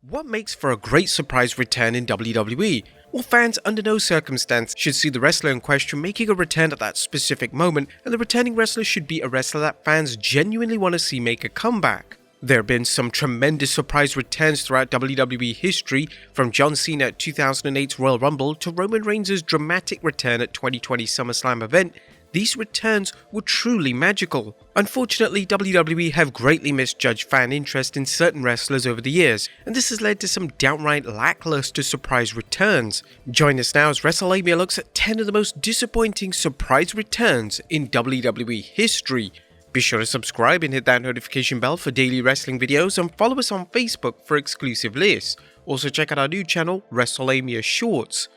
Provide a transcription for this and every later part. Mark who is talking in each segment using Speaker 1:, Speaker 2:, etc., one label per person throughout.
Speaker 1: What makes for a great surprise return in WWE? Well, fans under no circumstance should see the wrestler in question making a return at that specific moment, and the returning wrestler should be a wrestler that fans genuinely want to see make a comeback. There have been some tremendous surprise returns throughout WWE history, from John Cena at 2008's Royal Rumble to Roman Reigns' dramatic return at 2020 SummerSlam event. These returns were truly magical. Unfortunately, WWE have greatly misjudged fan interest in certain wrestlers over the years, and this has led to some downright lackluster surprise returns. Join us now as Wrestlelamia looks at 10 of the most disappointing surprise returns in WWE history. Be sure to subscribe and hit that notification bell for daily wrestling videos, and follow us on Facebook for exclusive lists. Also check out our new channel, Wrestlelamia Shorts.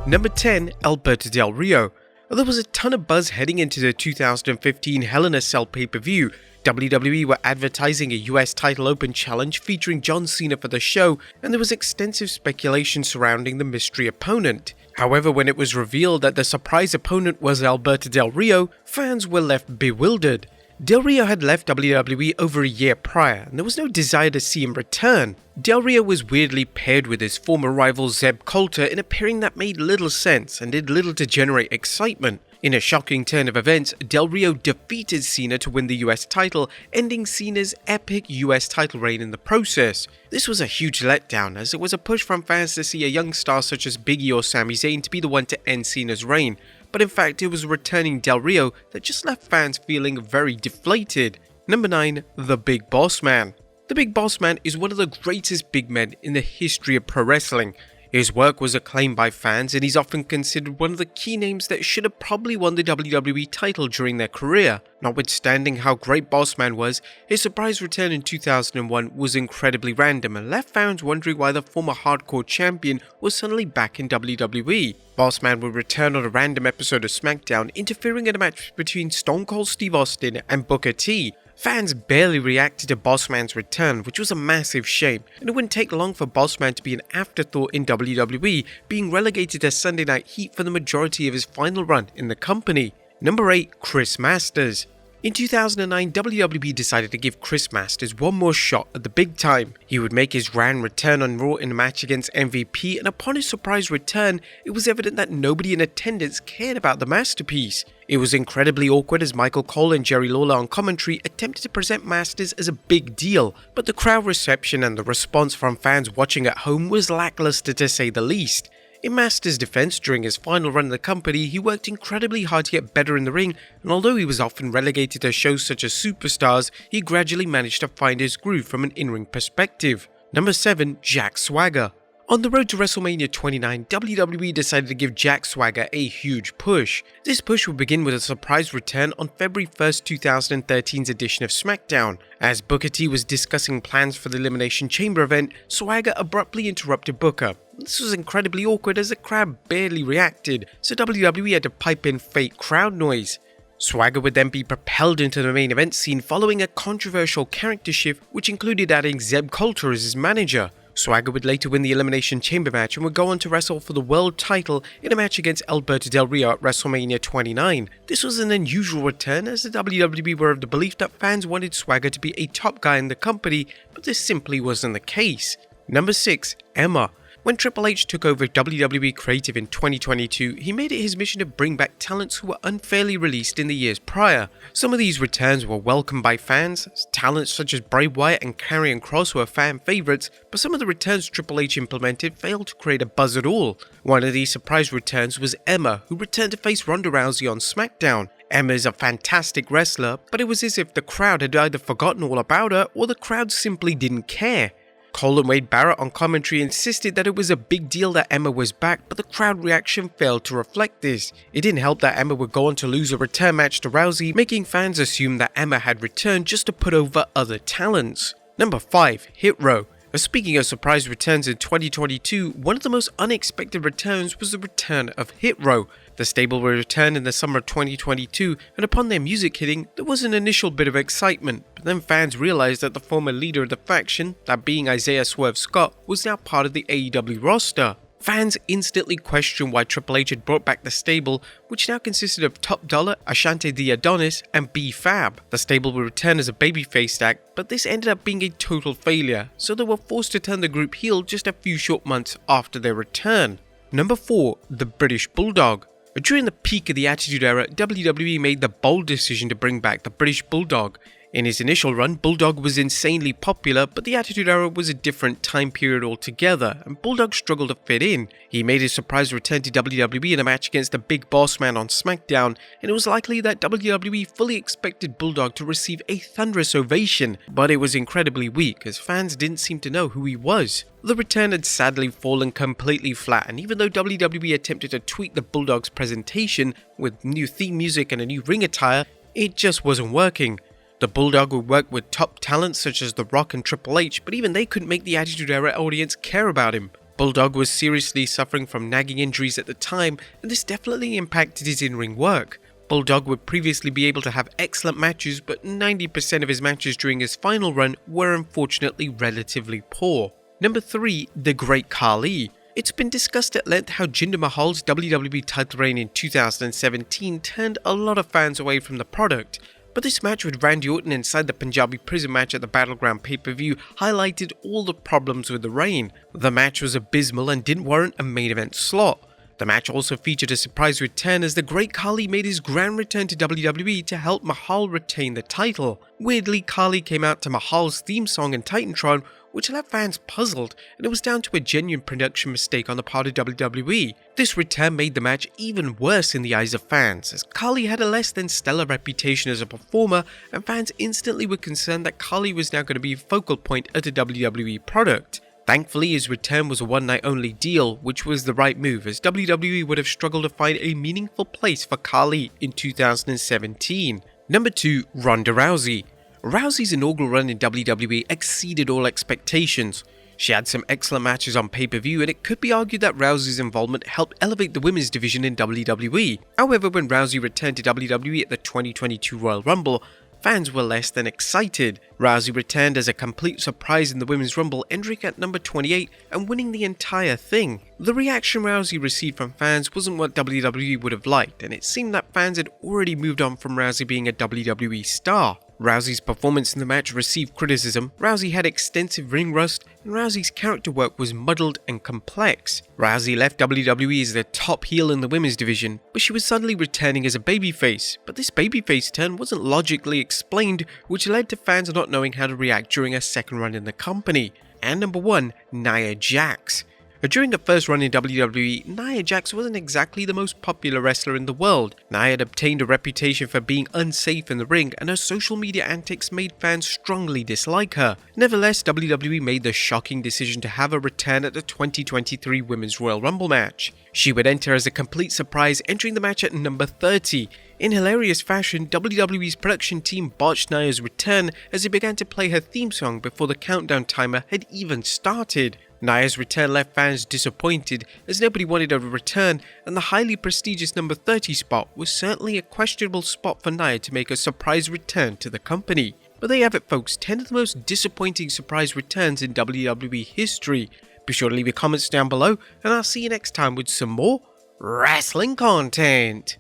Speaker 1: Number 10. Alberto Del Rio. There was a ton of buzz heading into the 2015 Hell in a Cell pay-per-view. WWE were advertising a US title open challenge featuring John Cena for the show, and there was extensive speculation surrounding the mystery opponent. However, when it was revealed that the surprise opponent was Alberto Del Rio, fans were left bewildered. Del Rio had left WWE over a year prior, and there was no desire to see him return. Del Rio was weirdly paired with his former rival Zeb Coulter in a pairing that made little sense and did little to generate excitement. In a shocking turn of events, Del Rio defeated Cena to win the US title, ending Cena's epic US title reign in the process. This was a huge letdown, as it was a push from fans to see a young star such as Big E or Sami Zayn to be the one to end Cena's reign. But in fact, it was returning Del Rio that just left fans feeling very deflated. Number 9. The Big Boss Man. The Big Boss Man is one of the greatest big men in the history of pro wrestling. His work was acclaimed by fans, and he's often considered one of the key names that should have probably won the WWE title during their career. Notwithstanding how great Boss Man was, his surprise return in 2001 was incredibly random and left fans wondering why the former hardcore champion was suddenly back in WWE. Boss Man would return on a random episode of SmackDown, interfering in a match between Stone Cold Steve Austin and Booker T. Fans barely reacted to Boss Man's return, which was a massive shame, and it wouldn't take long for Boss Man to be an afterthought in WWE, being relegated to Sunday Night Heat for the majority of his final run in the company. Number 8. Chris Masters. In 2009, WWE decided to give Chris Masters one more shot at the big time. He would make his grand return on Raw in a match against MVP, and upon his surprise return, it was evident that nobody in attendance cared about the masterpiece. It was incredibly awkward as Michael Cole and Jerry Lawler on commentary attempted to present Masters as a big deal, but the crowd reception and the response from fans watching at home was lackluster to say the least. In Masters' defense, during his final run in the company, he worked incredibly hard to get better in the ring, and although he was often relegated to shows such as Superstars, he gradually managed to find his groove from an in-ring perspective. Number 7. Jack Swagger. On the road to WrestleMania 29, WWE decided to give Jack Swagger a huge push. This push would begin with a surprise return on February 1st, 2013's edition of SmackDown. As Booker T was discussing plans for the Elimination Chamber event, Swagger abruptly interrupted Booker. This was incredibly awkward as the crowd barely reacted, so WWE had to pipe in fake crowd noise. Swagger would then be propelled into the main event scene following a controversial character shift, which included adding Zeb Coulter as his manager. Swagger would later win the Elimination Chamber match and would go on to wrestle for the world title in a match against Alberto Del Rio at WrestleMania 29. This was an unusual return, as the WWE were of the belief that fans wanted Swagger to be a top guy in the company, but this simply wasn't the case. Number 6. Emma. When Triple H took over WWE Creative in 2022, he made it his mission to bring back talents who were unfairly released in the years prior. Some of these returns were welcomed by fans. Talents such as Bray Wyatt and Karrion Kross were fan favourites, but some of the returns Triple H implemented failed to create a buzz at all. One of these surprise returns was Emma, who returned to face Ronda Rousey on SmackDown. Emma is a fantastic wrestler, but it was as if the crowd had either forgotten all about her or the crowd simply didn't care. Cole and Wade Barrett on commentary insisted that it was a big deal that Emma was back, but the crowd reaction failed to reflect this. It didn't help that Emma would go on to lose a return match to Rousey, making fans assume that Emma had returned just to put over other talents. Number 5. Hit Row. Speaking of surprise returns in 2022, one of the most unexpected returns was the return of Hit Row. The stable would return in the summer of 2022, and upon their music hitting, there was an initial bit of excitement, but then fans realized that the former leader of the faction, that being Isaiah Swerve Scott, was now part of the AEW roster. Fans instantly questioned why Triple H had brought back the stable, which now consisted of Top Dollar, Ashante the Adonis, and B-Fab. The stable would return as a babyface act, but this ended up being a total failure, so they were forced to turn the group heel just a few short months after their return. Number 4. The British Bulldog. During the peak of the Attitude Era, WWE made the bold decision to bring back the British Bulldog. In his initial run, Bulldog was insanely popular, but the Attitude Era was a different time period altogether, and Bulldog struggled to fit in. He made his surprise return to WWE in a match against the Big Boss Man on SmackDown, and it was likely that WWE fully expected Bulldog to receive a thunderous ovation, but it was incredibly weak, as fans didn't seem to know who he was. The return had sadly fallen completely flat, and even though WWE attempted to tweak the Bulldog's presentation with new theme music and a new ring attire, it just wasn't working. The Bulldog would work with top talents such as The Rock and Triple H, but even they couldn't make the Attitude Era audience care about him. Bulldog was seriously suffering from nagging injuries at the time, and this definitely impacted his in-ring work. Bulldog would previously be able to have excellent matches, but 90% of his matches during his final run were unfortunately relatively poor. Number 3. The Great Khali. It's been discussed at length how Jinder Mahal's WWE title reign in 2017 turned a lot of fans away from the product. But this match with Randy Orton inside the Punjabi prison match at the Battleground pay-per-view highlighted all the problems with the reign. The match was abysmal and didn't warrant a main event slot. The match also featured a surprise return as the Great Khali made his grand return to WWE to help Mahal retain the title. Weirdly, Khali came out to Mahal's theme song in Titantron, which left fans puzzled, and it was down to a genuine production mistake on the part of WWE. This return made the match even worse in the eyes of fans, as Khali had a less than stellar reputation as a performer, and fans instantly were concerned that Khali was now going to be a focal point of the WWE product. Thankfully, his return was a one-night only deal, which was the right move, as WWE would have struggled to find a meaningful place for Khali in 2017. Number 2. Ronda Rousey. Rousey's inaugural run in WWE exceeded all expectations. She had some excellent matches on pay-per-view, and it could be argued that Rousey's involvement helped elevate the women's division in WWE. However, when Rousey returned to WWE at the 2022 Royal Rumble, fans were less than excited. Rousey returned as a complete surprise in the Women's Rumble, entering at number 28 and winning the entire thing. The reaction Rousey received from fans wasn't what WWE would have liked, and it seemed that fans had already moved on from Rousey being a WWE star. Rousey's performance in the match received criticism, Rousey had extensive ring rust, and Rousey's character work was muddled and complex. Rousey left WWE as the top heel in the women's division, but she was suddenly returning as a babyface. But this babyface turn wasn't logically explained, which led to fans not knowing how to react during her second run in the company. And number 1, Nia Jax. During her first run in WWE, Nia Jax wasn't exactly the most popular wrestler in the world. Nia had obtained a reputation for being unsafe in the ring, and her social media antics made fans strongly dislike her. Nevertheless, WWE made the shocking decision to have her return at the 2023 Women's Royal Rumble match. She would enter as a complete surprise, entering the match at number 30. In hilarious fashion, WWE's production team botched Nia's return as they began to play her theme song before the countdown timer had even started. Nia's return left fans disappointed, as nobody wanted her to return, and the highly prestigious number 30 spot was certainly a questionable spot for Nia to make a surprise return to the company. But there you have it, folks, 10 of the most disappointing surprise returns in WWE history. Be sure to leave your comments down below, and I'll see you next time with some more wrestling content.